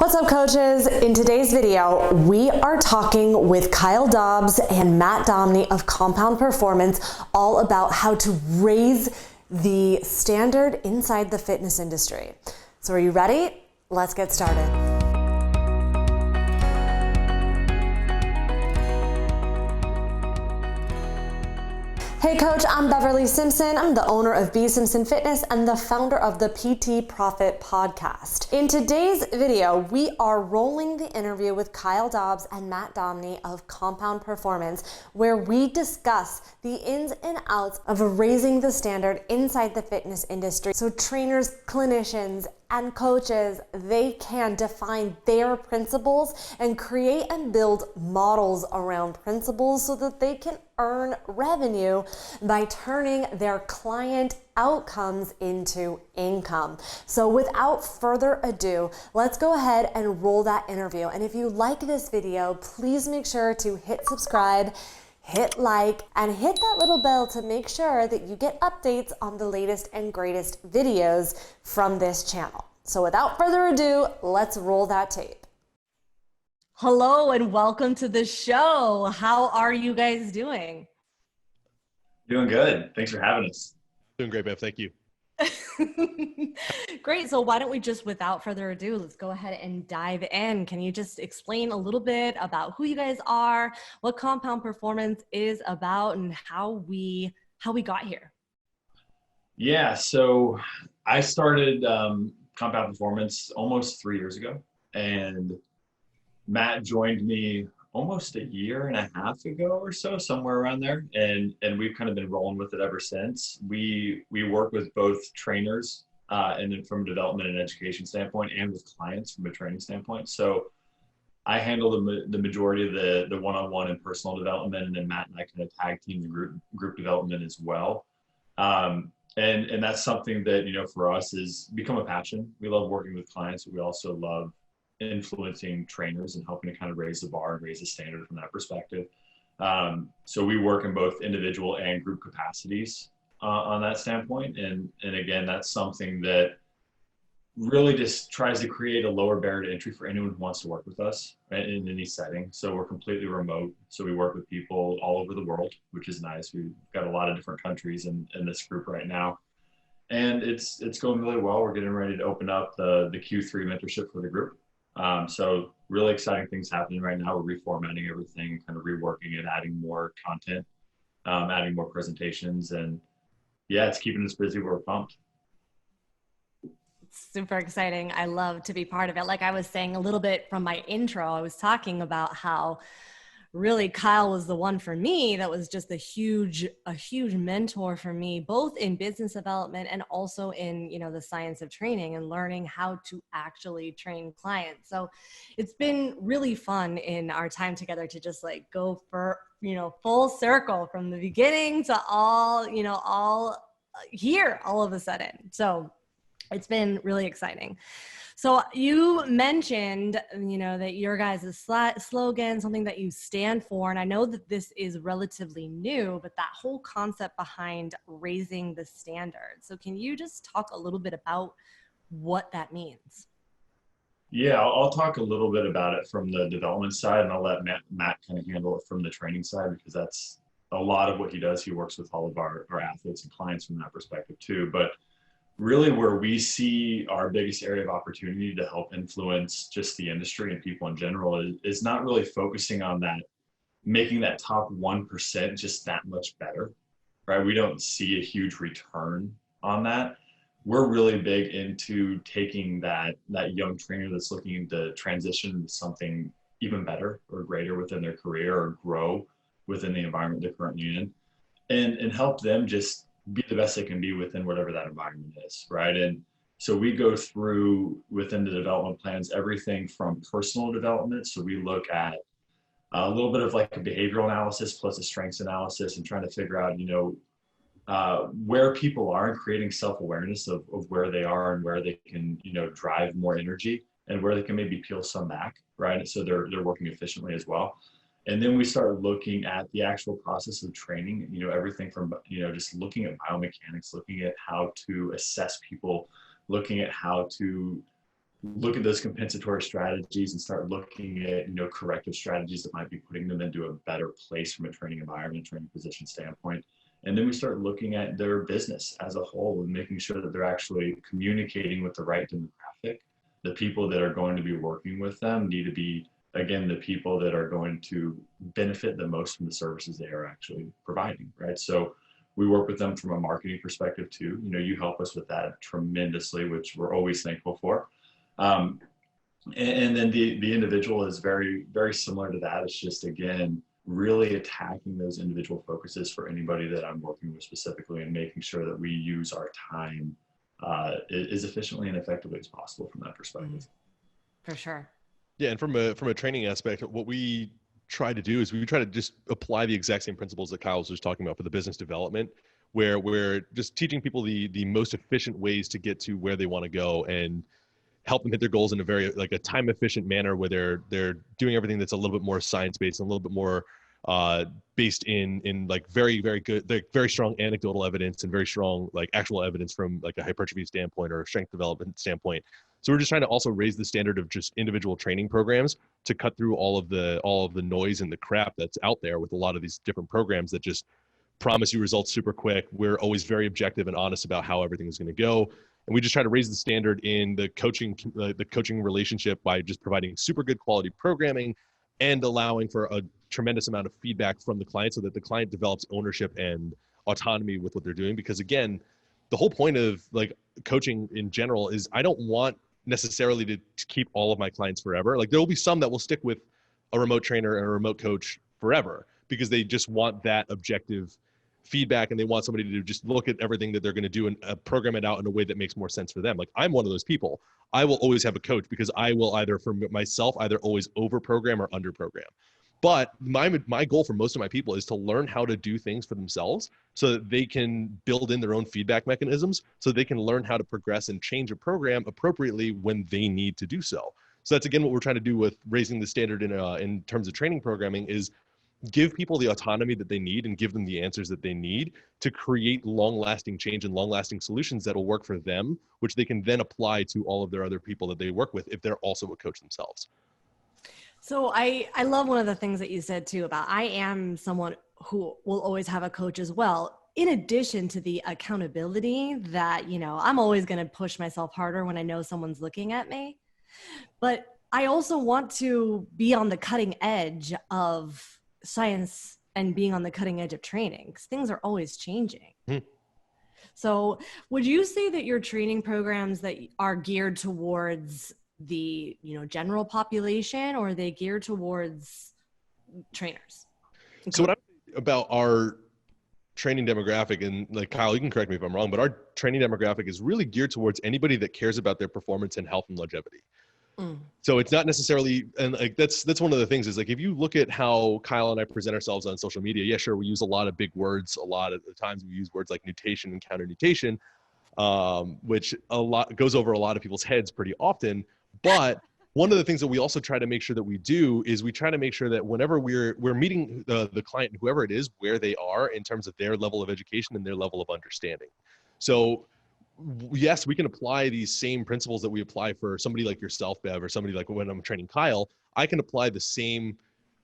What's up, coaches? In today's video, we are talking with Kyle Dobbs and Matt Domney of Compound Performance all about how to raise the standard inside the fitness industry. So are you ready? Let's get started. Hey coach, I'm Beverley Simpson. I'm the owner of BSimpsonFitness and the founder of the PT Profit podcast. In today's video, we are rolling the interview with Kyle Dobbs and Matt Domney of Compound Performance, where we discuss the ins and outs of raising the standard inside the fitness industry so trainers, clinicians, and coaches, they can define their principles and create and build models around principles so that they can earn revenue by turning their client outcomes into income. So without further ado, let's go ahead and roll that interview. And if you like this video, please make sure to hit subscribe, hit like, and hit that little bell to make sure that you get updates on the latest and greatest videos from this channel. So without further ado, let's roll that tape. Hello and welcome to the show. How are you guys doing? Doing good. Thanks for having us. Doing great, Bev. Thank you. Great. So why don't we just, without further ado, let's go ahead and dive in. Can you just explain a little bit about who you guys are, what Compound Performance is about, and how we got here? Yeah. So I started Compound Performance almost 3 years ago, and Matt joined me almost a year and a half ago or so, somewhere around there. And we've kind of been rolling with it ever since. We work with both trainers and then from a development and education standpoint, and with clients from a training standpoint. So I handle the majority of the one-on-one and personal development, and then Matt and I kind of tag team the group development as well. And that's something that, you know, for us is become a passion. We love working with clients, but we also love influencing trainers and helping to kind of raise the bar and raise the standard from that perspective. So we work in both individual and group capacities on that standpoint. And again, that's something that really just tries to create a lower barrier to entry for anyone who wants to work with us, right, in any setting. So we're completely remote. So we work with people all over the world, which is nice. We've got a lot of different countries in this group right now. And it's going really well. We're getting ready to open up the Q3 mentorship for the group. So really exciting things happening right now. We're reformatting everything, kind of reworking it, adding more content, adding more presentations. And yeah, it's keeping us busy. We're pumped. Super exciting. I love to be part of it. Like I was saying a little bit from my intro, I was talking about how really Kyle was the one for me that was just a huge mentor for me, both in business development and also in, you know, the science of training and learning how to actually train clients. So it's been really fun in our time together to just like go for, you know, full circle from the beginning to all here all of a sudden. So it's been really exciting. So you mentioned, you know, that your guys' slogan, something that you stand for, and I know that this is relatively new, but that whole concept behind raising the standard. So can you just talk a little bit about what that means? Yeah, I'll talk a little bit about it from the development side, and I'll let Matt kind of handle it from the training side, because that's a lot of what he does. He works with all of our athletes and clients from that perspective too. But really where we see our biggest area of opportunity to help influence just the industry and people in general is not really focusing on that, making that top 1% just that much better, right? We don't see a huge return on that. We're really big into taking that young trainer that's looking to transition into something even better or greater within their career or grow within the environment they're currently in, and help them just be the best they can be within whatever that environment is, right? And so we go through within the development plans, everything from personal development. So we look at a little bit of like a behavioral analysis plus a strengths analysis and trying to figure out, you know, where people are and creating self-awareness of where they are and where they can, you know, drive more energy and where they can maybe peel some back, right? So they're working efficiently as well. And then we start looking at the actual process of training, you know, everything from, you know, just looking at biomechanics, looking at how to assess people, looking at how to look at those compensatory strategies and start looking at, corrective strategies that might be putting them into a better place from a training environment, training position standpoint. And then we start looking at their business as a whole and making sure that they're actually communicating with the right demographic. The people that are going to be working with them need to be, again, the people that are going to benefit the most from the services they are actually providing, right? So we work with them from a marketing perspective too. You help us with that tremendously, which we're always thankful for. And then the individual is very, very similar to that. It's just, again, really attacking those individual focuses for anybody that I'm working with specifically, and making sure that we use our time as efficiently and effectively as possible from that perspective. For sure. Yeah, and from a training aspect, what we try to do is we try to just apply the exact same principles that Kyle was just talking about for the business development, where we're just teaching people the most efficient ways to get to where they want to go and help them hit their goals in a very a time efficient manner, where they're doing everything that's a little bit more science based and a little bit more based in very, very good, very strong anecdotal evidence and very strong actual evidence from a hypertrophy standpoint or a strength development standpoint. So we're just trying to also raise the standard of just individual training programs to cut through all of the noise and the crap that's out there with a lot of these different programs that just promise you results super quick. We're always very objective and honest about how everything is going to go. And we just try to raise the standard in the coaching relationship by just providing super good quality programming and allowing for a tremendous amount of feedback from the client so that the client develops ownership and autonomy with what they're doing. Because again, the whole point of coaching in general is I don't want necessarily to keep all of my clients forever. There will be some that will stick with a remote trainer and a remote coach forever because they just want that objective feedback and they want somebody to just look at everything that they're going to do and program it out in a way that makes more sense for them. I'm one of those people. I will always have a coach because I will either for myself either always over program or under program. But my goal for most of my people is to learn how to do things for themselves so that they can build in their own feedback mechanisms so they can learn how to progress and change a program appropriately when they need to do so. So that's, again, what we're trying to do with raising the standard in terms of training programming is give people the autonomy that they need and give them the answers that they need to create long-lasting change and long-lasting solutions that will work for them, which they can then apply to all of their other people that they work with if they're also a coach themselves. So I love one of the things that you said too about I am someone who will always have a coach as well. In addition to the accountability that, I'm always going to push myself harder when I know someone's looking at me. But I also want to be on the cutting edge of science and being on the cutting edge of training because things are always changing. So would you say that your training programs that are geared towards the general population, or are they geared towards trainers? So what I think about our training demographic, and Kyle, you can correct me if I'm wrong, but our training demographic is really geared towards anybody that cares about their performance and health and longevity. So it's not necessarily, and that's one of the things is if you look at how Kyle and I present ourselves on social media, yeah, sure, we use a lot of big words. A lot of the times we use words like nutation and counter nutation, which goes over a lot of people's heads pretty often. But one of the things that we also try to make sure that we do is we try to make sure that whenever we're meeting the client, whoever it is, where they are in terms of their level of education and their level of understanding. So yes, we can apply these same principles that we apply for somebody like yourself, Bev, or somebody like when I'm training Kyle. I can apply the same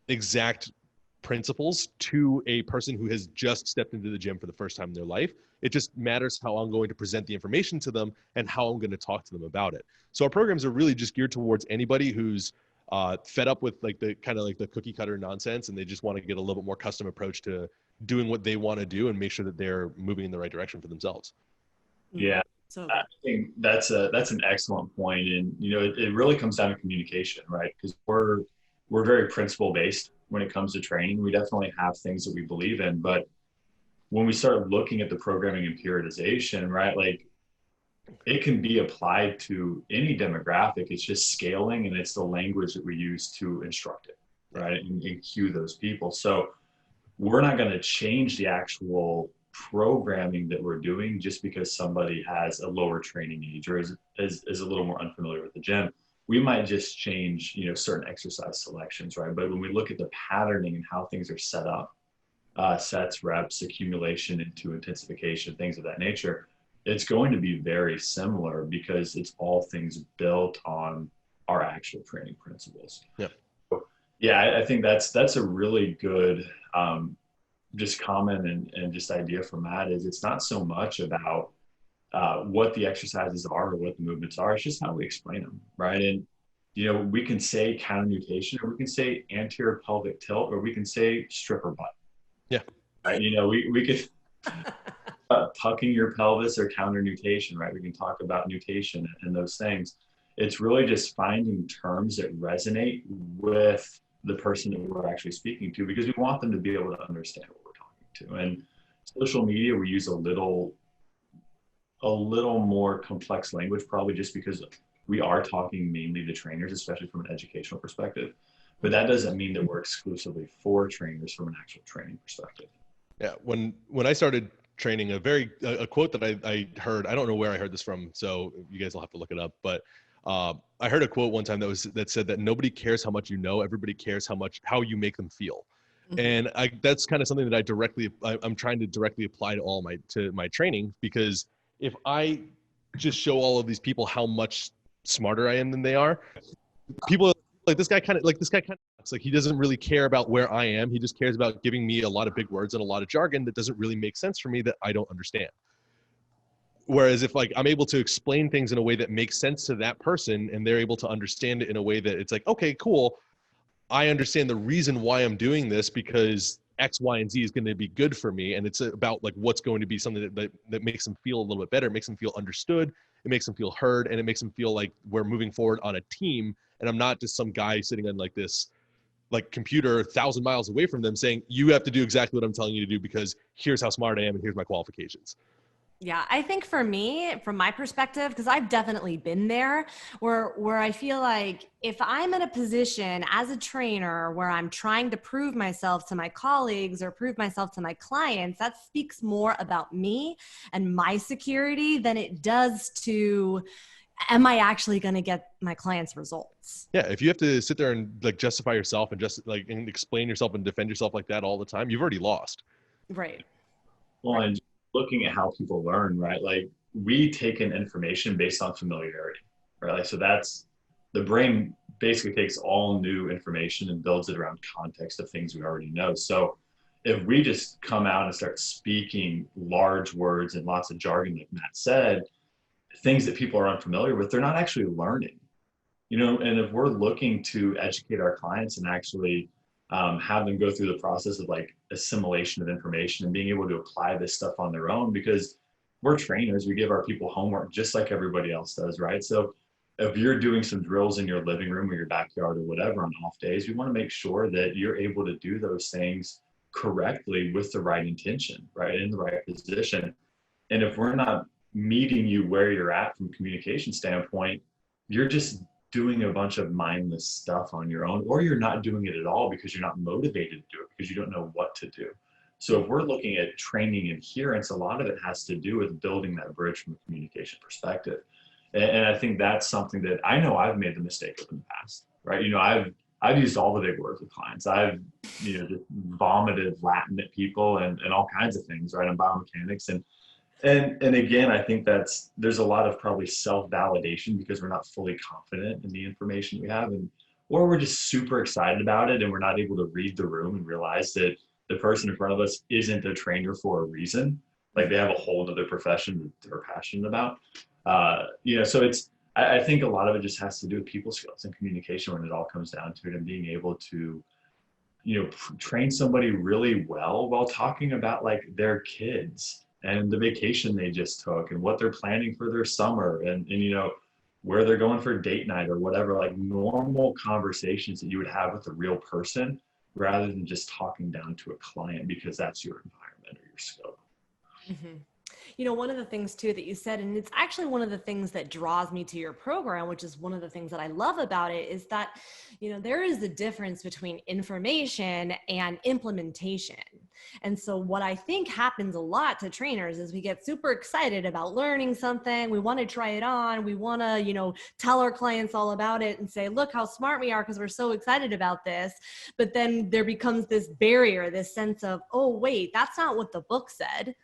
exact principles to a person who has just stepped into the gym for the first time in their life. It just matters how I'm going to present the information to them and how I'm going to talk to them about it. So our programs are really just geared towards anybody who's fed up with the cookie cutter nonsense and they just want to get a little bit more custom approach to doing what they want to do and make sure that they're moving in the right direction for themselves. Yeah, so I think that's an excellent point, and it really comes down to communication, right? Because we're very principle based when it comes to training. We definitely have things that we believe in, but when we start looking at the programming and periodization, right, it can be applied to any demographic. It's just scaling, and it's the language that we use to instruct it, right, and cue those people. So we're not going to change the actual programming that we're doing just because somebody has a lower training age or is a little more unfamiliar with the gym. We might just change, certain exercise selections, right? But when we look at the patterning and how things are set up, sets, reps, accumulation into intensification, things of that nature, it's going to be very similar because it's all things built on our actual training principles. Yep. Yeah, I think that's a really good just comment and just idea from Matt is it's not so much about what the exercises are or what the movements are. It's just how we explain them, right? And we can say counter nutation, or we can say anterior pelvic tilt, or we can say stripper butt. Yeah. Right. We could tucking your pelvis or counter nutation, right? We can talk about nutation and those things. It's really just finding terms that resonate with the person that we're actually speaking to, because we want them to be able to understand what we're talking to. And social media, we use a little more complex language, probably just because we are talking mainly to trainers, especially from an educational perspective. But that doesn't mean that we're exclusively for trainers from an actual training perspective. Yeah. When I started training, a quote that I heard, I don't know where I heard this from, so you guys will have to look it up, but I heard a quote one time that said that nobody cares how much you know, everybody cares how you make them feel. And that's kind of something that I'm trying to directly apply to my training, because if I just show all of these people how much smarter I am than they are, people are like, this guy kind of looks like he doesn't really care about where I am. He just cares about giving me a lot of big words and a lot of jargon that doesn't really make sense for me, that I don't understand. Whereas if I'm able to explain things in a way that makes sense to that person, and they're able to understand it in a way that it's like, okay, cool, I understand the reason why I'm doing this, because X, Y, and Z is going to be good for me. And it's about what's going to be something that makes them feel a little bit better. It makes them feel understood. It makes them feel heard. And it makes them feel like we're moving forward on a team. And I'm not just some guy sitting on this computer 1,000 miles away from them saying, you have to do exactly what I'm telling you to do because here's how smart I am and here's my qualifications. Yeah, I think for me, from my perspective, because I've definitely been there, where I feel like if I'm in a position as a trainer where I'm trying to prove myself to my colleagues or prove myself to my clients, that speaks more about me and my security than it does to, am I actually going to get my clients results? Yeah, if you have to sit there and justify yourself and and explain yourself and defend yourself like that all the time, you've already lost. Right. Well, and looking at how people learn, right? We take in information based on familiarity, right? So that's the brain basically takes all new information and builds it around context of things we already know. So if we just come out and start speaking large words and lots of jargon, like Matt said, things that people are unfamiliar with, they're not actually learning, and if we're looking to educate our clients and actually have them go through the process of assimilation of information and being able to apply this stuff on their own, because we're trainers, we give our people homework just like everybody else does, right? So if you're doing some drills in your living room or your backyard or whatever on off days, we want to make sure that you're able to do those things correctly with the right intention, right, in the right position. And if we're not meeting you where you're at from a communication standpoint, you're just doing a bunch of mindless stuff on your own, or you're not doing it at all because you're not motivated to do it because you don't know what to do. So if we're looking at training adherence, a lot of it has to do with building that bridge from a communication perspective. And I think that's something that I know I've made the mistake of in the past, right? I've used all the big words with clients. I've just vomited Latin at people and all kinds of things, right, on biomechanics. And again, I think there's a lot of probably self-validation because we're not fully confident in the information we have, or we're just super excited about it and we're not able to read the room and realize that the person in front of us isn't a trainer for a reason. They have a whole other profession that they're passionate about. So I think a lot of it just has to do with people skills and communication when it all comes down to it, and being able to train somebody really well while talking about their kids and the vacation they just took and what they're planning for their summer and where they're going for date night or whatever, normal conversations that you would have with a real person rather than just talking down to a client because that's your environment or your scope. Mm-hmm. One of the things too that you said, and it's actually one of the things that draws me to your program, which is one of the things that I love about it, is that, there is a difference between information and implementation. And so what I think happens a lot to trainers is we get super excited about learning something. We want to try it on. We want to, tell our clients all about it and say, look how smart we are because we're so excited about this. But then there becomes this barrier, this sense of, oh, wait, that's not what the book said.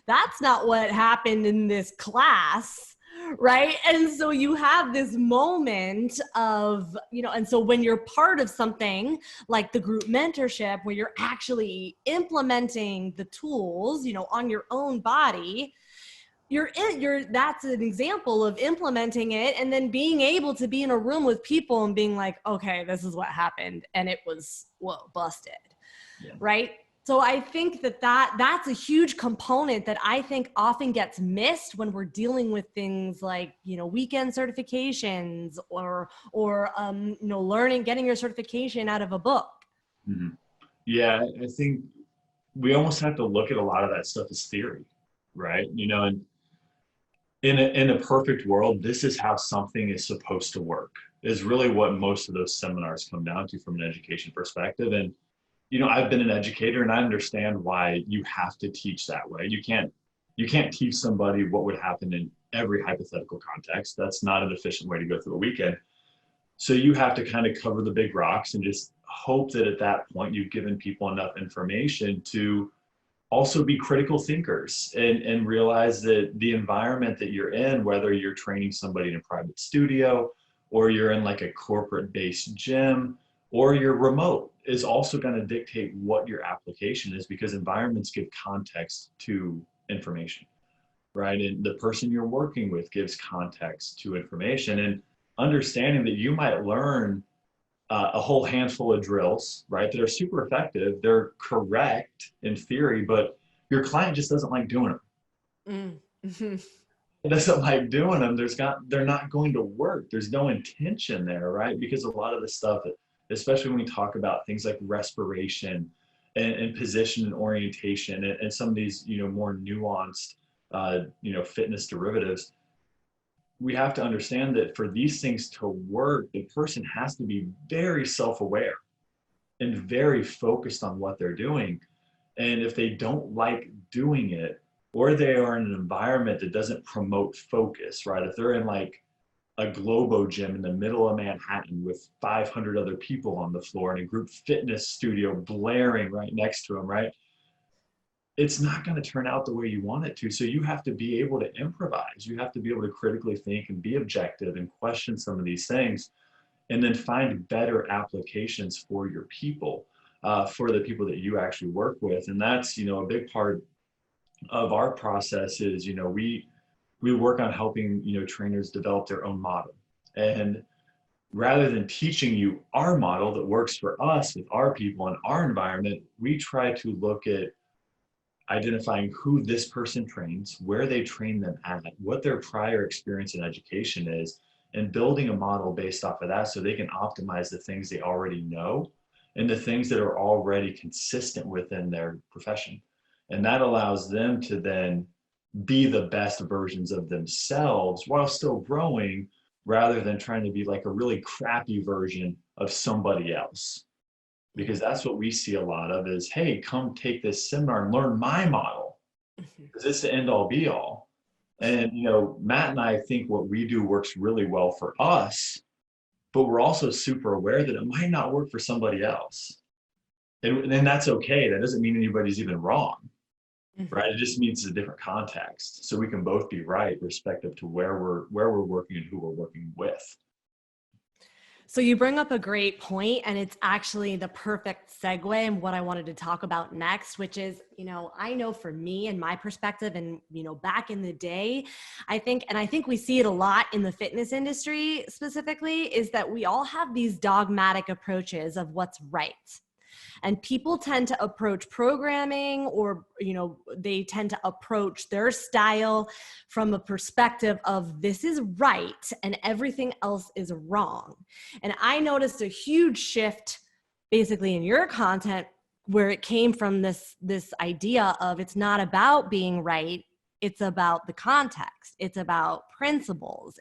that's not what happened in this class. Right. And so you have this moment of, and so when you're part of something like the group mentorship, where you're actually implementing the tools, on your own body, that's an example of implementing it and then being able to be in a room with people and being like, okay, this is what happened. And it was, busted. Yeah. Right. So I think that's a huge component that I think often gets missed when we're dealing with things like, weekend certifications or learning, getting your certification out of a book. Mm-hmm. Yeah, I think we almost have to look at a lot of that stuff as theory, right? And in a perfect world, this is how something is supposed to work, is really what most of those seminars come down to from an education perspective. And I've been an educator and I understand why you have to teach that way. You can't teach somebody what would happen in every hypothetical context. That's not an efficient way to go through a weekend. So you have to kind of cover the big rocks and just hope that at that point you've given people enough information to also be critical thinkers and realize that the environment that you're in, whether you're training somebody in a private studio or you're in like a corporate-based gym or you're remote, is also going to dictate what your application is, because environments give context to information, right? And the person you're working with gives context to information, and understanding that you might learn a whole handful of drills, right, that are super effective. They're correct in theory, but your client just doesn't like doing them. Mm-hmm. Doesn't like doing them. They're not going to work. There's no intention there, right? Because a lot of the stuff, especially when we talk about things like respiration and position and orientation and some of these, more nuanced, fitness derivatives, we have to understand that for these things to work, the person has to be very self-aware and very focused on what they're doing. And if they don't like doing it, or they are in an environment that doesn't promote focus, right? If they're in like a Globo gym in the middle of Manhattan with 500 other people on the floor and a group fitness studio blaring right next to them, right? It's not going to turn out the way you want it to. So you have to be able to improvise. You have to be able to critically think and be objective and question some of these things, and then find better applications for your people, for the people that you actually work with. And that's, a big part of our process is, we work on helping, trainers develop their own model. And rather than teaching you our model that works for us with our people and our environment, we try to look at identifying who this person trains, where they train them at, what their prior experience in education is, and building a model based off of that so they can optimize the things they already know and the things that are already consistent within their profession. And that allows them to then be the best versions of themselves while still growing, rather than trying to be like a really crappy version of somebody else. Because that's what we see a lot of is, hey, come take this seminar and learn my model, because it's the end all be all. And, Matt and I think what we do works really well for us, but we're also super aware that it might not work for somebody else. And that's okay. That doesn't mean anybody's even wrong, right? It just means it's a different context. So we can both be right, respective to where we're working and who we're working with. So you bring up a great point, and it's actually the perfect segue and what I wanted to talk about next, which is, I know for me and my perspective and, back in the day, I think we see it a lot in the fitness industry specifically, is that we all have these dogmatic approaches of what's right. And people tend to approach programming, or, they tend to approach their style from a perspective of this is right and everything else is wrong. And I noticed a huge shift basically in your content, where it came from this idea of it's not about being right. It's about the context. It's about principles.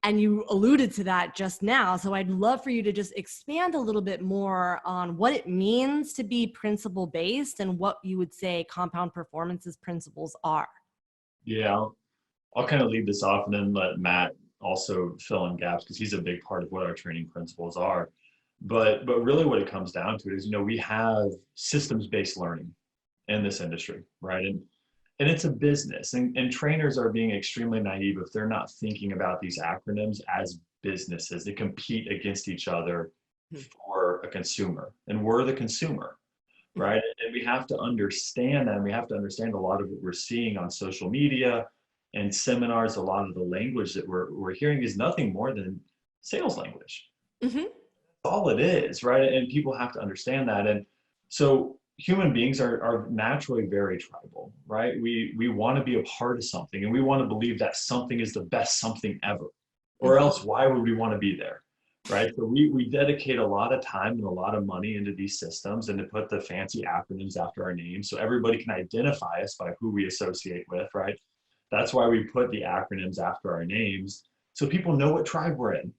And you alluded to that just now. So I'd love for you to just expand a little bit more on what it means to be principle-based and what you would say Compound Performance's principles are. Yeah, I'll kind of lead this off and then let Matt also fill in gaps, because he's a big part of what our training principles are. But really what it comes down to is, we have systems-based learning in this industry, right? and it's a business, and trainers are being extremely naive if they're not thinking about these acronyms as businesses. They compete against each other for a consumer, and we're the consumer, right? And we have to understand that, and we have to understand a lot of what we're seeing on social media and seminars. A lot of the language that we're hearing is nothing more than sales language. Mm-hmm. That's all it is, right? And people have to understand that. And so human beings are naturally very tribal, right? We want to be a part of something, and we want to believe that something is the best something ever, or else why would we want to be there, right? So we dedicate a lot of time and a lot of money into these systems, and to put the fancy acronyms after our names so everybody can identify us by who we associate with, right? That's why we put the acronyms after our names, so people know what tribe we're in.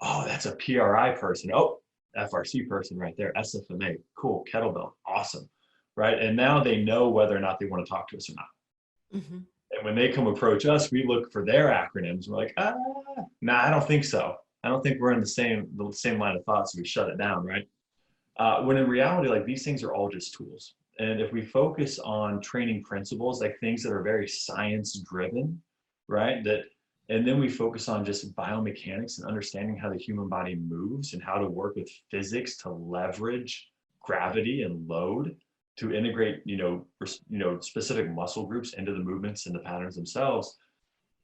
Oh, that's a PRI person. Oh, FRC person right there. SFMA, cool. Kettlebell, awesome, right? And now they know whether or not they want to talk to us or not. Mm-hmm. And when they come approach us, we look for their acronyms. We're like, nah, I don't think so. I don't think we're in the same line of thought, so we shut it down, right? When in reality, like, these things are all just tools. And if we focus on training principles, like things that are very science driven, right? And then we focus on just biomechanics and understanding how the human body moves and how to work with physics to leverage gravity and load to integrate, specific muscle groups into the movements and the patterns themselves.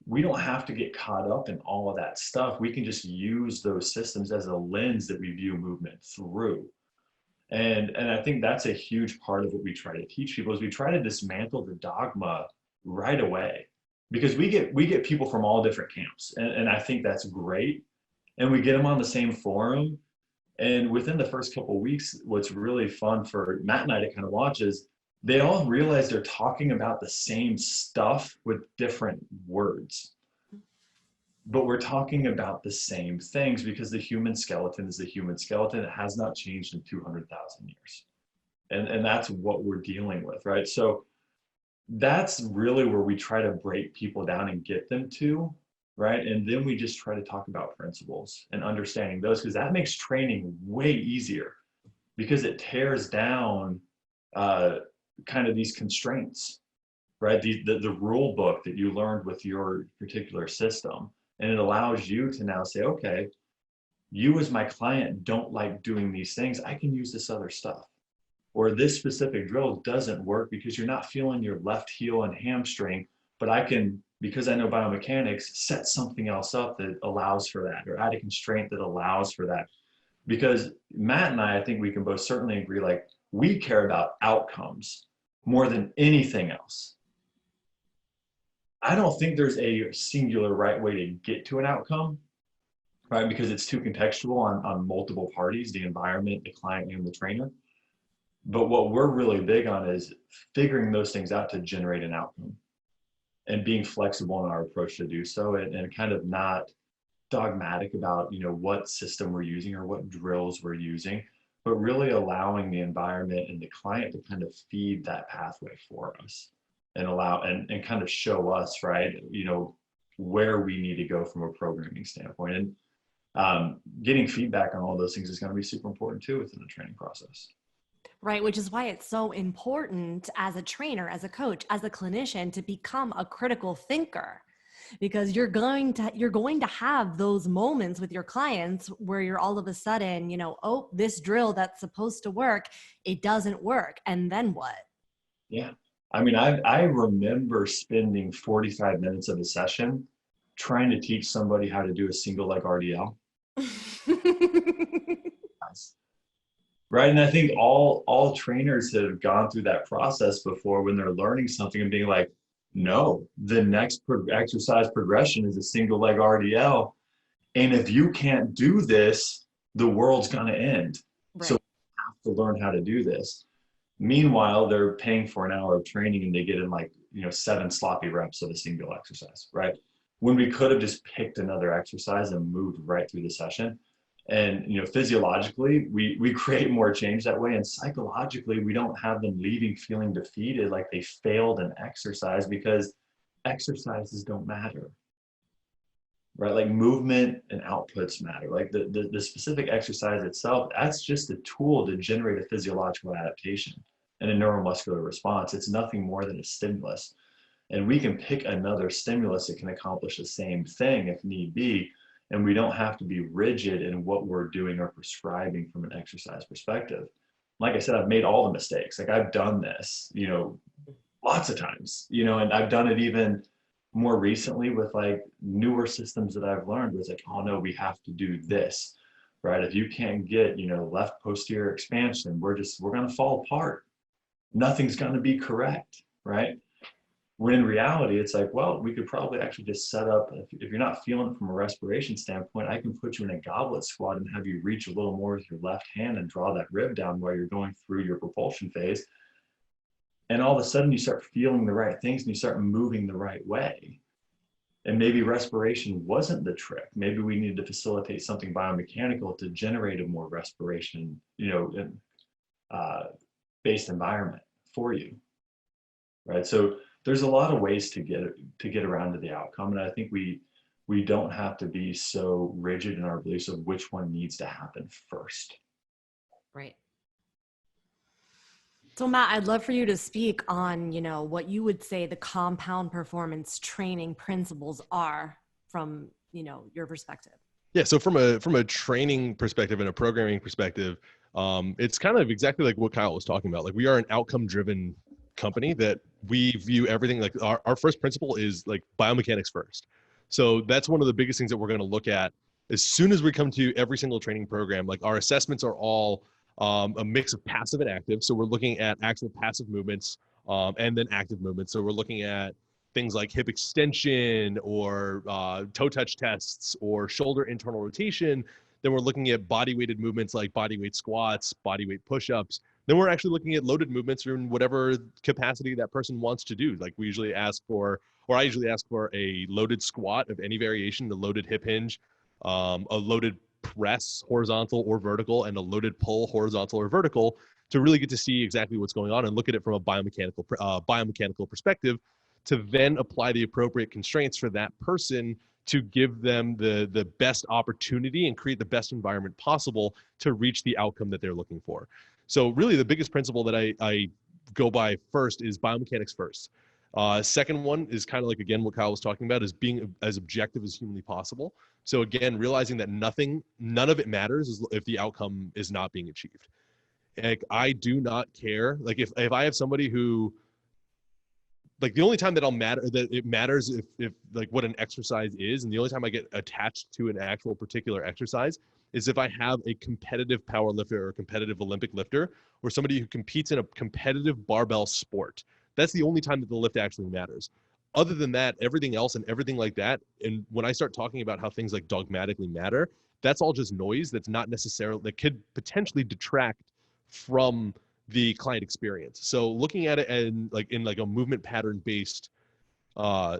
We don't have to get caught up in all of that stuff. We can just use those systems as a lens that we view movement through. And I think that's a huge part of what we try to teach people, is we try to dismantle the dogma right away, because we get people from all different camps, and I think that's great. And we get them on the same forum. And within the first couple of weeks, what's really fun for Matt and I to kind of watch is they all realize they're talking about the same stuff with different words. But we're talking about the same things, because the human skeleton is the human skeleton. It has not changed in 200,000 years. And that's what we're dealing with, right? So that's really where we try to break people down and get them to, right? And then we just try to talk about principles and understanding those, because that makes training way easier, because it tears down kind of these constraints, right? The rule book that you learned with your particular system. And it allows you to now say, okay, you as my client don't like doing these things. I can use this other stuff. Or this specific drill doesn't work because you're not feeling your left heel and hamstring, but I can, because I know biomechanics, set something else up that allows for that, or add a constraint that allows for that. Because Matt and I think we can both certainly agree, like, we care about outcomes more than anything else. I don't think there's a singular right way to get to an outcome, right? Because it's too contextual on multiple parties, the environment, the client, and the trainer. But what we're really big on is figuring those things out to generate an outcome, and being flexible in our approach to do so, and kind of not dogmatic about, what system we're using or what drills we're using, but really allowing the environment and the client to kind of feed that pathway for us, and allow and kind of show us, right, where we need to go from a programming standpoint. And getting feedback on all those things is going to be super important too within the training process. Right, which is why it's so important as a trainer, as a coach, as a clinician, to become a critical thinker, because you're going to have those moments with your clients where you're all of a sudden, oh, this drill that's supposed to work, it doesn't work. And then what? Yeah. I mean, I remember spending 45 minutes of a session trying to teach somebody how to do a single leg RDL. Right. And I think all trainers have gone through that process before, when they're learning something and being like, no, the next exercise progression is a single leg RDL. And if you can't do this, the world's going to end. Right. So you have to learn how to do this. Meanwhile, they're paying for an hour of training, and they get in 7 sloppy reps of a single exercise, right? When we could have just picked another exercise and moved right through the session. And, physiologically, we create more change that way. And psychologically, we don't have them leaving feeling defeated, like they failed an exercise, because exercises don't matter, right? Like, movement and outputs matter. Like the specific exercise itself, that's just a tool to generate a physiological adaptation and a neuromuscular response. It's nothing more than a stimulus. And we can pick another stimulus that can accomplish the same thing if need be. And we don't have to be rigid in what we're doing or prescribing from an exercise perspective. Like I said, I've made all the mistakes. Like I've done this, lots of times, and I've done it even more recently with like newer systems that I've learned was like, oh no, we have to do this, right? If you can't get, left posterior expansion, we're going to fall apart. Nothing's going to be correct, right? When in reality, it's like, well, we could probably actually just set up, if you're not feeling it from a respiration standpoint, I can put you in a goblet squat and have you reach a little more with your left hand and draw that rib down while you're going through your propulsion phase. And all of a sudden you start feeling the right things and you start moving the right way. And maybe respiration wasn't the trick. Maybe we needed to facilitate something biomechanical to generate a more respiration, based environment for you, right? So there's a lot of ways to get around to the outcome. And I think we don't have to be so rigid in our beliefs of which one needs to happen first. Right. So Matt, I'd love for you to speak on, what you would say the compound performance training principles are from, your perspective. Yeah. So from a training perspective and a programming perspective, it's kind of exactly like what Kyle was talking about. Like we are an outcome driven company that we view everything like our first principle is like biomechanics first. So that's one of the biggest things that we're going to look at as soon as we come to every single training program. Like our assessments are all a mix of passive and active. So we're looking at actual passive movements and then active movements. So we're looking at things like hip extension or toe touch tests or shoulder internal rotation. Then we're looking at body weighted movements like body weight squats, body weight push-ups. Then we're actually looking at loaded movements in whatever capacity that person wants to do. Like we usually ask for, or I usually ask for a loaded squat of any variation, the loaded hip hinge, a loaded press, horizontal or vertical, and a loaded pull, horizontal or vertical, to really get to see exactly what's going on and look at it from a biomechanical perspective, to then apply the appropriate constraints for that person to give them the best opportunity and create the best environment possible to reach the outcome that they're looking for. So really the biggest principle that I go by first is biomechanics first. Second one is kind of like, again, what Kyle was talking about, is being as objective as humanly possible. So again, realizing that none of it matters if the outcome is not being achieved. Like I do not care. Like if I have somebody who, like the only time that it matters if like what an exercise is, and the only time I get attached to an actual particular exercise is if I have a competitive power lifter or a competitive Olympic lifter or somebody who competes in a competitive barbell sport. That's the only time that the lift actually matters. Other than that, everything else and everything like that, and when I start talking about how things like dogmatically matter, that's all just noise that's not necessarily, that could potentially detract from the client experience. So looking at it in a movement pattern based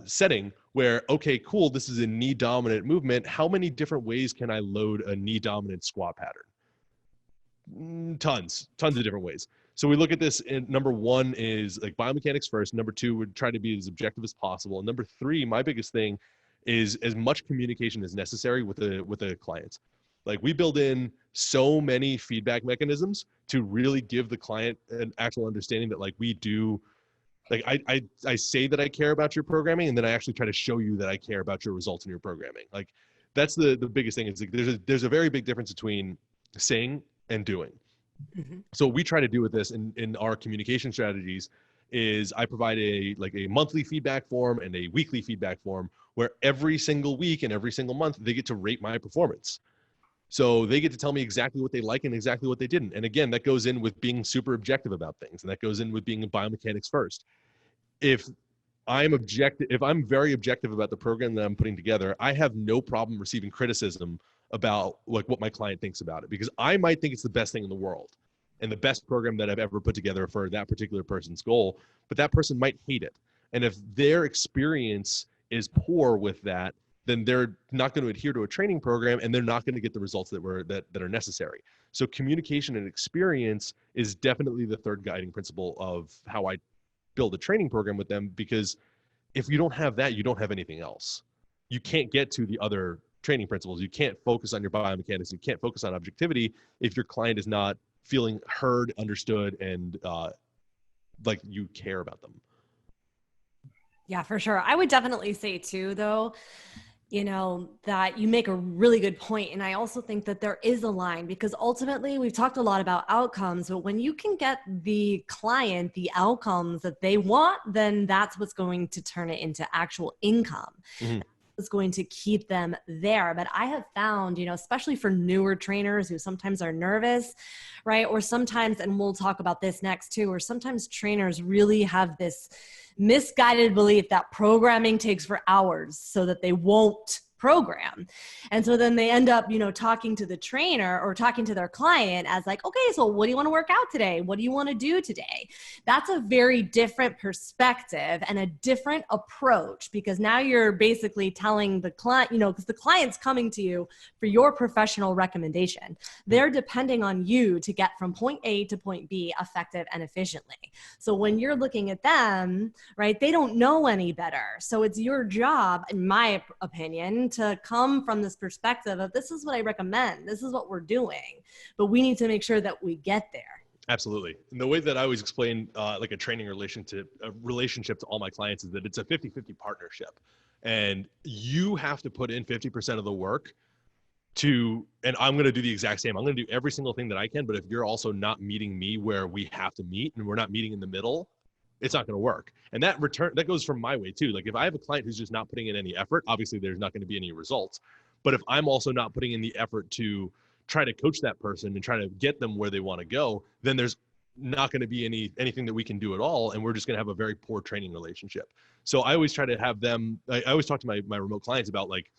setting where, okay, cool, this is a knee dominant movement. How many different ways can I load a knee dominant squat pattern? Tons of different ways. So we look at this, and number one is like biomechanics first. Number two, would try to be as objective as possible. And number three, my biggest thing is as much communication as necessary with the client. Like we build in so many feedback mechanisms to really give the client an actual understanding that like we do, like I say that I care about your programming, and then I actually try to show you that I care about your results in your programming. Like that's the biggest thing. Is like there's a very big difference between saying and doing. Mm-hmm. So what we try to do with this in our communication strategies is I provide a monthly feedback form and a weekly feedback form where every single week and every single month they get to rate my performance. So they get to tell me exactly what they like and exactly what they didn't. And again, that goes in with being super objective about things, and that goes in with being biomechanics first. If I'm very objective about the program that I'm putting together, I have no problem receiving criticism about like what my client thinks about it, because I might think it's the best thing in the world and the best program that I've ever put together for that particular person's goal, but that person might hate it. And if their experience is poor with that, then they're not going to adhere to a training program, and they're not going to get the results that are necessary. So communication and experience is definitely the third guiding principle of how I build a training program with them, because if you don't have that, you don't have anything else. You can't get to the other training principles. You can't focus on your biomechanics. You can't focus on objectivity if your client is not feeling heard, understood, and like you care about them. Yeah, for sure. I would definitely say too, though, that you make a really good point. And I also think that there is a line because ultimately we've talked a lot about outcomes, but when you can get the client the outcomes that they want, then that's what's going to turn it into actual income. Mhm. Is going to keep them there. But I have found, especially for newer trainers who sometimes are nervous, right? Or sometimes, and we'll talk about this next too, or sometimes trainers really have this misguided belief that programming takes for hours so that they won't program. And so then they end up, talking to the trainer or talking to their client as like, okay, so what do you want to work out today? What do you want to do today? That's a very different perspective and a different approach because now you're basically telling the client, because the client's coming to you for your professional recommendation. They're depending on you to get from point A to point B effective and efficiently. So when you're looking at them, right, they don't know any better. So it's your job, in my opinion, to come from this perspective of this is what I recommend. This is what we're doing, but we need to make sure that we get there. Absolutely. And the way that I always explain like a training relationship to all my clients is that it's a 50-50 partnership. And you have to put in 50% of the work and I'm going to do the exact same. I'm going to do every single thing that I can. But if you're also not meeting me where we have to meet and we're not meeting in the middle, it's not going to work. And that goes from my way too. Like if I have a client who's just not putting in any effort, obviously there's not going to be any results. But if I'm also not putting in the effort to try to coach that person and try to get them where they want to go, then there's not going to be anything that we can do at all. And we're just going to have a very poor training relationship. So I always try to have them, I always talk to my remote clients about like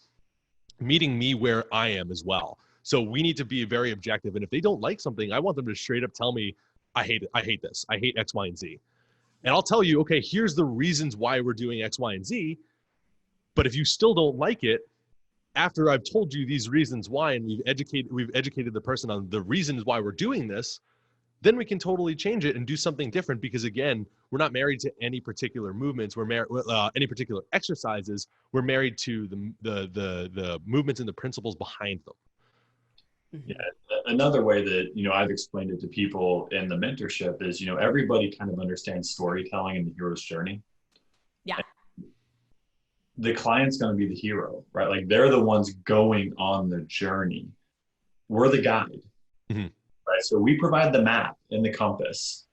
meeting me where I am as well. So we need to be very objective. And if they don't like something, I want them to straight up tell me, I hate it. I hate this. I hate X, Y, and Z. And I'll tell you, okay, here's the reasons why we're doing X, Y, and Z. But if you still don't like it, after I've told you these reasons why, and we've educated the person on the reasons why we're doing this, then we can totally change it and do something different. Because again, we're not married to any particular movements. We're married any particular exercises. We're married to the movements and the principles behind them. Yeah, another way that I've explained it to people in the mentorship is everybody kind of understands storytelling in the hero's journey. Yeah. The client's going to be the hero, right? Like they're the ones going on the journey. We're the guide, right? So we provide the map and the compass,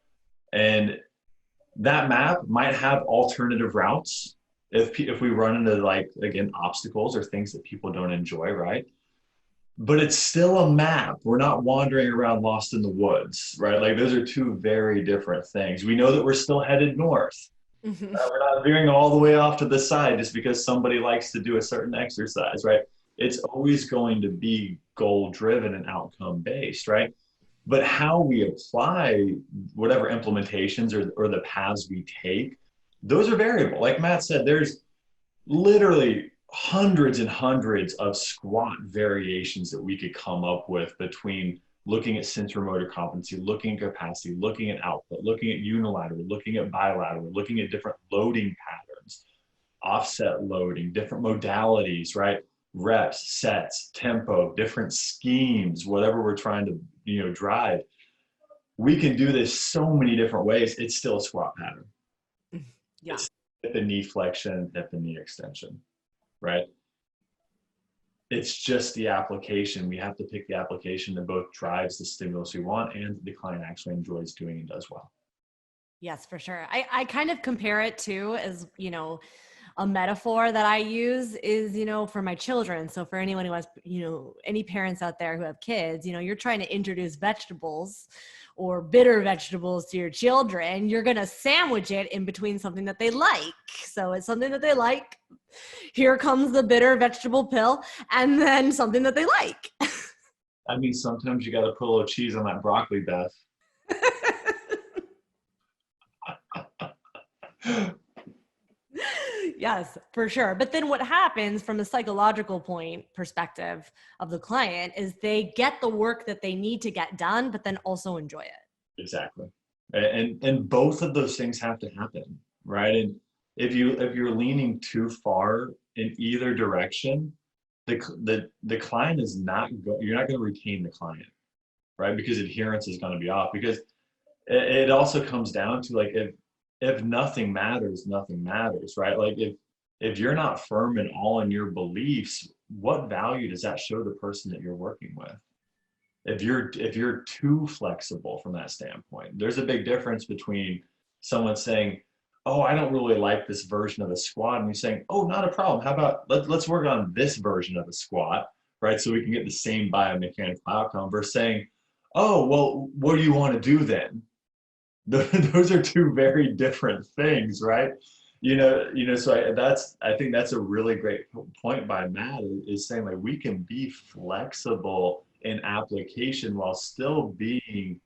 and that map might have alternative routes if we run into like again obstacles or things that people don't enjoy, right? But it's still a map. We're not wandering around lost in the woods, right? Like those are two very different things. We know that we're still headed north. We're not veering all the way off to the side just because somebody likes to do a certain exercise, right? It's always going to be goal driven and outcome based, right? But how we apply whatever implementations or the paths we take, those are variable. Like Matt said, there's literally hundreds and hundreds of squat variations that we could come up with between looking at sensorimotor competency, looking at capacity, looking at output, looking at unilateral, looking at bilateral, looking at different loading patterns, offset loading, different modalities, right? Reps, sets, tempo, different schemes, whatever we're trying to drive. We can do this so many different ways. It's still a squat pattern. Yeah. It's hip and knee flexion, hip and knee extension, right? It's just the application. We have to pick the application that both drives the stimulus we want and the client actually enjoys doing and does well. Yes, for sure. I kind of compare it to as, a metaphor that I use is, for my children. So for anyone who has, any parents out there who have kids, you're trying to introduce vegetables or bitter vegetables to your children. You're going to sandwich it in between something that they like. So it's something that they like. Here comes the bitter vegetable pill, and then something that they like. I mean, sometimes you got to put a little cheese on that broccoli, Beth. Yes, for sure. But then what happens from a psychological perspective of the client is they get the work that they need to get done, but then also enjoy it. Exactly. And both of those things have to happen, right? And if you're leaning too far in either direction, the client is you're not going to retain the client, right? Because adherence is going to be off. Because it also comes down to like if if nothing matters, nothing matters, right? Like if you're not firm and all in your beliefs, what value does that show the person that you're working with? If you're too flexible from that standpoint, there's a big difference between someone saying, oh, I don't really like this version of a squat, and you saying, oh, not a problem. How about let's work on this version of a squat, right? So we can get the same biomechanical outcome versus saying, oh, well, what do you want to do then? Those are two very different things, right? So I think that's a really great point by Matt, is saying like we can be flexible in application while still being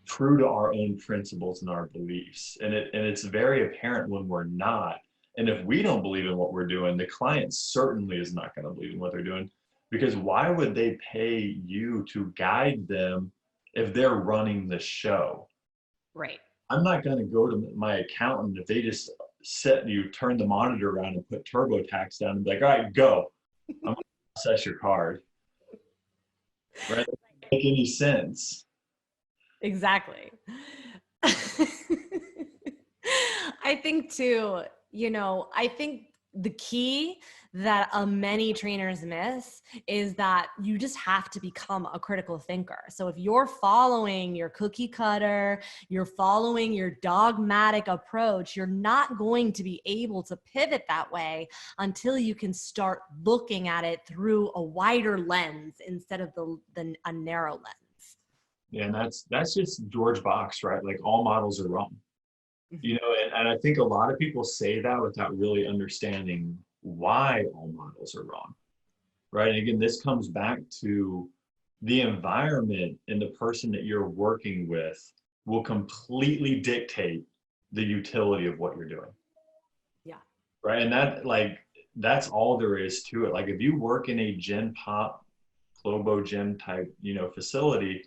true to our own principles and our beliefs. And it's very apparent when we're not. And if we don't believe in what we're doing, the client certainly is not going to believe in what they're doing, because why would they pay you to guide them if they're running the show? Right. I'm not going to go to my accountant if they just turn the monitor around and put TurboTax down and be like, all right, go. I'm going to process your card. Right? That doesn't make any sense. Exactly. I think too, I think the key that many trainers miss is that you just have to become a critical thinker. So if you're following your cookie cutter, you're following your dogmatic approach, you're not going to be able to pivot that way until you can start looking at it through a wider lens instead of a narrow lens. Yeah, and that's just George Box, right? Like all models are wrong. And I think a lot of people say that without really understanding why all models are wrong, right? And again, this comes back to the environment and the person that you're working with will completely dictate the utility of what you're doing. Yeah. Right. And that's all there is to it. Like if you work in a Gen Pop, Globo Gym type, facility,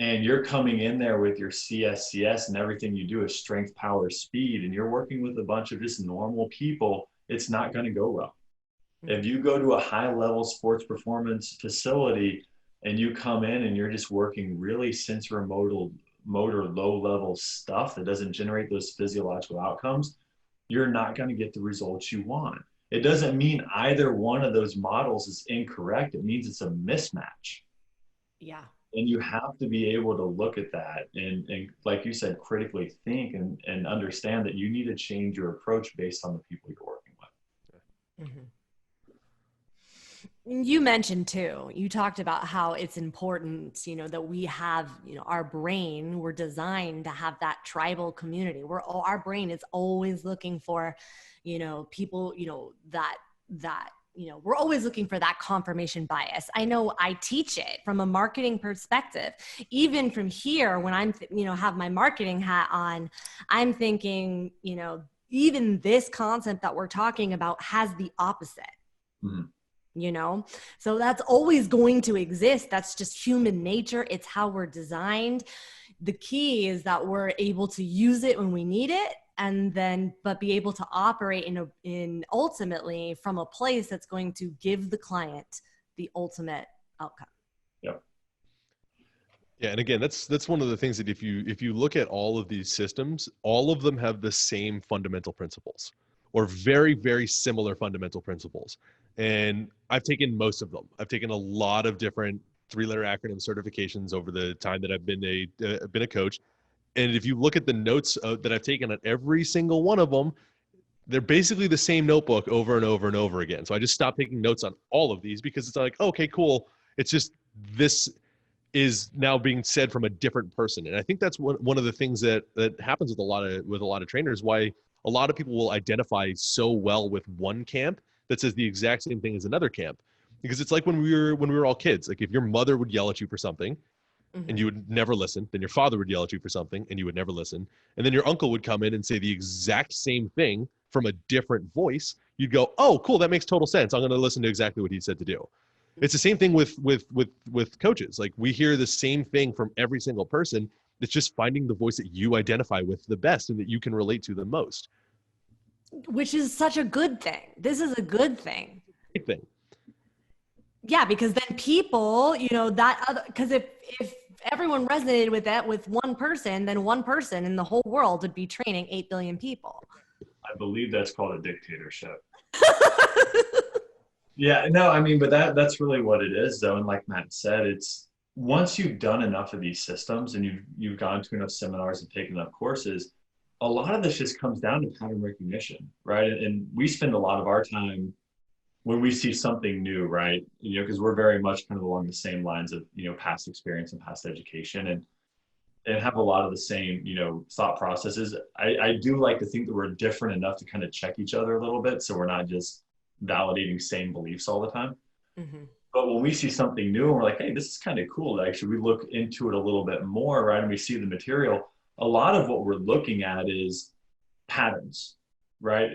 and you're coming in there with your CSCS and everything you do is strength, power, speed, and you're working with a bunch of just normal people, it's not going to go well. If you go to a high level sports performance facility and you come in and you're just working really motor, low level stuff that doesn't generate those physiological outcomes, you're not going to get the results you want. It doesn't mean either one of those models is incorrect. It means it's a mismatch. Yeah. And you have to be able to look at that and like you said, critically think and understand that you need to change your approach based on the people you're working with. Mm-hmm. You mentioned too, you talked about how it's important, that we have, our brain, we're designed to have that tribal community. Our brain is always looking for, people, that we're always looking for that confirmation bias. I know I teach it from a marketing perspective. Even from here, when I'm, have my marketing hat on, I'm thinking, even this concept that we're talking about has the opposite. Mm-hmm. So that's always going to exist. That's just human nature. It's how we're designed. The key is that we're able to use it when we need it, but be able to operate in ultimately from a place that's going to give the client the ultimate outcome. Yep. Yeah, and again, that's one of the things that if you look at all of these systems, all of them have the same fundamental principles, or very, very similar fundamental principles. And I've taken most of them. I've taken a lot of different 3-letter acronym certifications over the time that I've been a coach. And if you look at the notes that I've taken on every single one of them, they're basically the same notebook over and over and over again. So I just stopped taking notes on all of these because it's like, okay, cool. It's just this is now being said from a different person. And I think that's one of the things that happens with a lot of trainers, why a lot of people will identify so well with one camp that says the exact same thing as another camp. Because it's like when we were all kids, like if your mother would yell at you for something, Mm-hmm. and you would never listen, then your father would yell at you for something and you would never listen. And then your uncle would come in and say the exact same thing from a different voice. You'd go, oh, cool. That makes total sense. I'm going to listen to exactly what he said to do. It's the same thing with coaches. Like we hear the same thing from every single person. It's just finding the voice that you identify with the best and that you can relate to the most. Which is such a good thing. This is a good thing. Great thing. Yeah, because then people, because if everyone resonated with that with one person, then one person in the whole world would be training 8 billion people. I believe that's called a dictatorship. Yeah, no, I mean, but that's really what it is though. And like Matt said, it's once you've done enough of these systems and you've gone to enough seminars and taken enough courses, a lot of this just comes down to pattern recognition, right? And we spend a lot of our time when we see something new, right? Because we're very much kind of along the same lines of, past experience and past education and have a lot of the same, thought processes. I do like to think that we're different enough to kind of check each other a little bit. So we're not just validating same beliefs all the time. Mm-hmm. But when we see something new and we're like, hey, this is kind of cool. Actually, we look into it a little bit more, right? And we see the material. A lot of what we're looking at is patterns, right?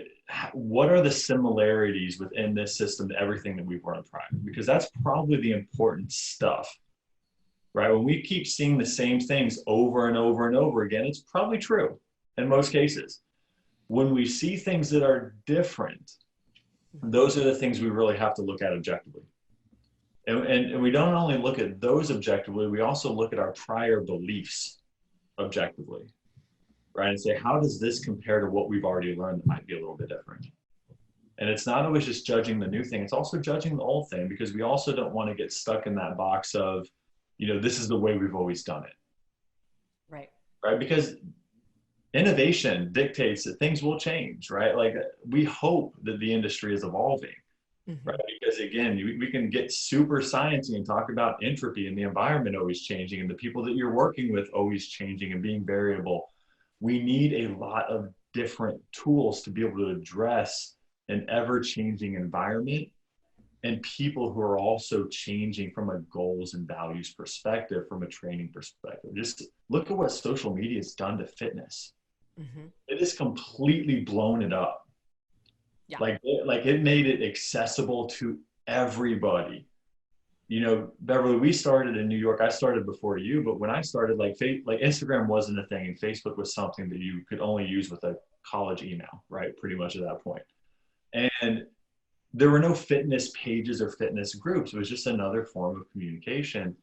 What are the similarities within this system to everything that we've learned prior? Because that's probably the important stuff, right? When we keep seeing the same things over and over and over again, it's probably true in most cases. When we see things that are different, those are the things we really have to look at objectively. And we don't only look at those objectively, we also look at our prior beliefs objectively, right? And say, how does this compare to what we've already learned that might be a little bit different? And it's not always just judging the new thing, it's also judging the old thing, because we also don't want to get stuck in that box of, this is the way we've always done it. Right. Right? Because innovation dictates that things will change, right? Like we hope that the industry is evolving, right? Because again, we can get super sciencey and talk about entropy and the environment always changing and the people that you're working with always changing and being variable. We need a lot of different tools to be able to address an ever-changing environment and people who are also changing from a goals and values perspective, from a training perspective. Just look at what social media has done to fitness. It has completely blown it up. Yeah. Like it made it accessible to everybody. Beverly, we started in New York. I started before you, but when I started, like Instagram wasn't a thing, and Facebook was something that you could only use with a college email, right? Pretty much at that point. And there were no fitness pages or fitness groups. It was just another form of communication.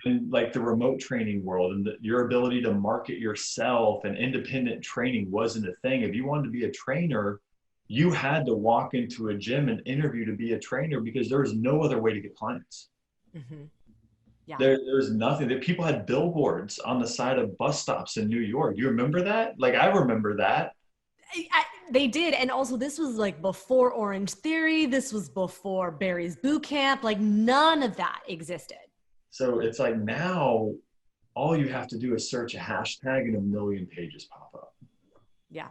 And like the remote training world and your ability to market yourself and independent training wasn't a thing. If you wanted to be a trainer, you had to walk into a gym and interview to be a trainer because there was no other way to get clients. Yeah. There's nothing. That people had billboards on the side of bus stops in New York. You remember that? Like I remember that. They did. And also this was like before Orange Theory. This was before Barry's Boot Camp. Like none of that existed. So it's like now all you have to do is search a hashtag and 1 million pages pop up. Yeah.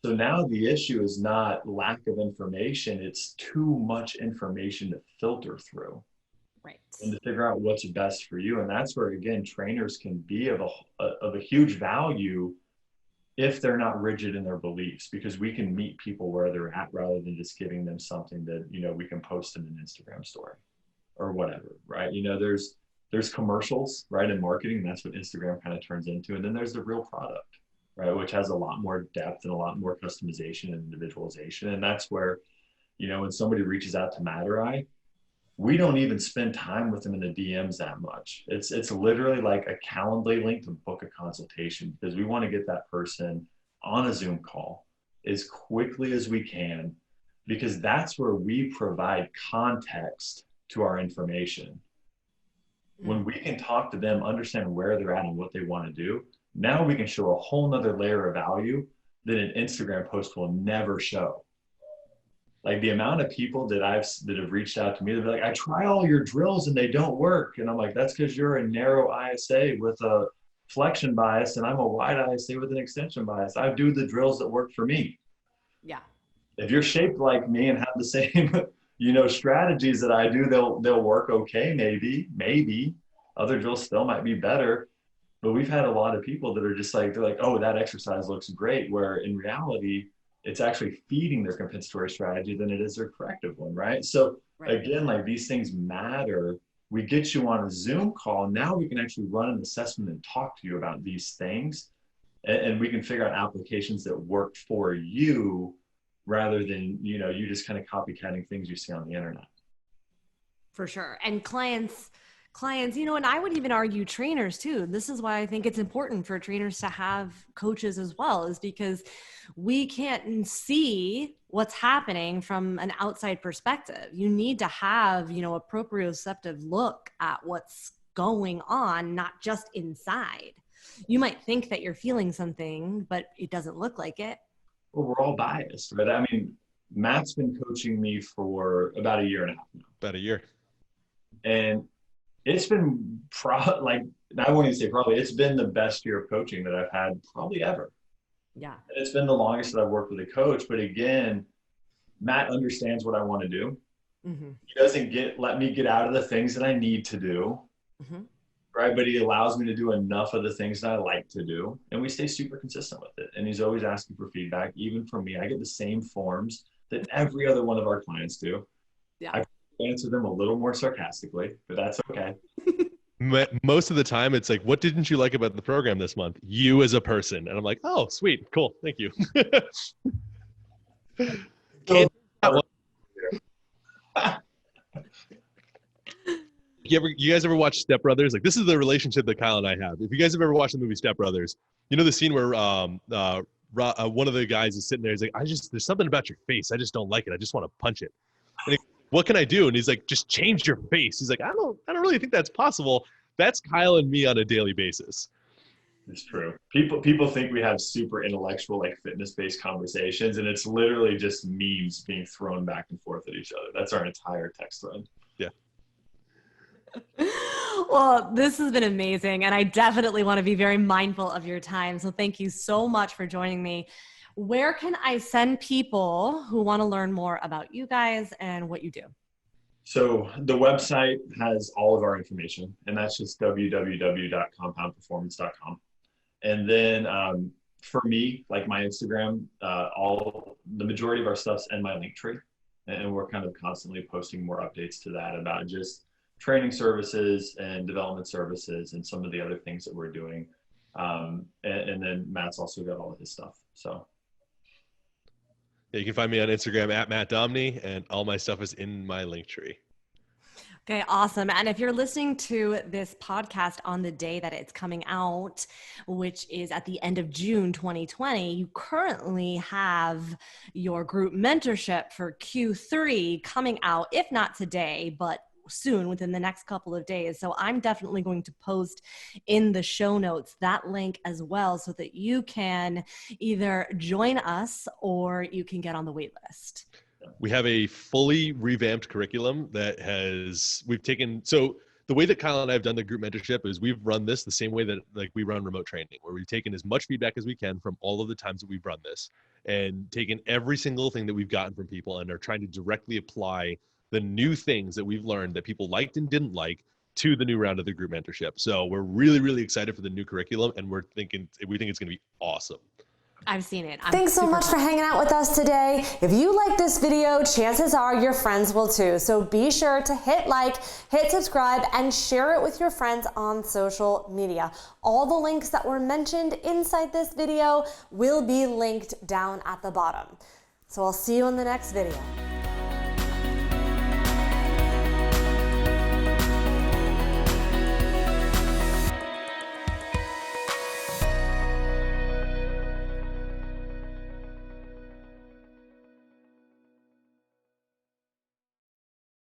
So now the issue is not lack of information. It's too much information to filter through. Right. And to figure out what's best for you. And that's where, again, trainers can be of a huge value if they're not rigid in their beliefs, because we can meet people where they're at rather than just giving them something that, we can post in an Instagram story or whatever, right? There's commercials, right, in marketing. That's what Instagram kind of turns into. And then there's the real product, right, which has a lot more depth and a lot more customization and individualization. And that's where, when somebody reaches out to Matt or I, we don't even spend time with them in the DMs that much. It's literally like a Calendly link to book a consultation, because we want to get that person on a Zoom call as quickly as we can, because that's where we provide context to our information. When we can talk to them, understand where they're at and what they want to do, now we can show a whole nother layer of value that an Instagram post will never show. Like the amount of people that have reached out to me, they're like, I try all your drills and they don't work. And I'm like, that's because you're a narrow ISA with a flexion bias and I'm a wide ISA with an extension bias. I do the drills that work for me. Yeah. If you're shaped like me and have the same strategies that I do, they'll work okay, maybe. Other drills still might be better. But we've had a lot of people that are just like, they're like, oh, that exercise looks great, where in reality, it's actually feeding their compensatory strategy than it is their corrective one, right? So again, like these things matter. We get you on a Zoom call. Now we can actually run an assessment and talk to you about these things. And we can figure out applications that work for you rather than, you just kind of copycatting things you see on the internet. For sure. And clients clients, and I would even argue trainers too. This is why I think it's important for trainers to have coaches as well, is because we can't see what's happening from an outside perspective. You need to have, a proprioceptive look at what's going on, not just inside. You might think that you're feeling something, but it doesn't look like it. Well, we're all biased, right? I mean, Matt's been coaching me for about a year and a half now. About a year. And it's been I won't even say probably, it's been the best year of coaching that I've had probably ever. Yeah. And it's been the longest that I've worked with a coach. But again, Matt understands what I want to do. Mm-hmm. He doesn't let me get out of the things that I need to do. Mm-hmm. Right. But he allows me to do enough of the things that I like to do. And we stay super consistent with it. And he's always asking for feedback, even from me. I get the same forms that every other one of our clients do. Yeah. I answer them a little more sarcastically, but that's okay. Most of the time it's like, what didn't you like about the program this month? You as a person. And I'm like, oh, sweet. Cool. Thank you. You guys ever watch Step Brothers? Like, this is the relationship that Kyle and I have. If you guys have ever watched the movie Step Brothers, you know the scene where one of the guys is sitting there. He's like, there's something about your face. I just don't like it. I just want to punch it. And what can I do? And he's like, just change your face. He's like, I don't really think that's possible. That's Kyle and me on a daily basis. It's true. People think we have super intellectual, like fitness-based conversations, and it's literally just memes being thrown back and forth at each other. That's our entire text thread. Yeah. Well, this has been amazing, and I definitely want to be very mindful of your time. So thank you so much for joining me. Where can I send people who want to learn more about you guys and what you do? So the website has all of our information, and that's just www.compoundperformance.com. And then for me, like my Instagram, the majority of our stuff's in my link tree, and we're kind of constantly posting more updates to that about just training services and development services and some of the other things that we're doing. And then Matt's also got all of his stuff. So. Yeah, you can find me on Instagram at Matt Domney, and all my stuff is in my link tree. Okay, awesome. And if you're listening to this podcast on the day that it's coming out, which is at the end of June 2020, you currently have your group mentorship for Q3 coming out, if not today, but soon, within the next couple of days. So I'm definitely going to post in the show notes that link as well, so that you can either join us or you can get on the wait list. We have a fully revamped curriculum that we've taken. So the way that Kyle and I have done the group mentorship is we've run this the same way that we run remote training, where we've taken as much feedback as we can from all of the times that we've run this, and taken every single thing that we've gotten from people and are trying to directly apply the new things that we've learned that people liked and didn't like to the new round of the group mentorship. So we're really, really excited for the new curriculum, and we think it's going to be awesome. I've seen it. Thanks so much for hanging out with us today. If you like this video, chances are your friends will too. So be sure to hit like, hit subscribe, and share it with your friends on social media. All the links that were mentioned inside this video will be linked down at the bottom. So I'll see you in the next video.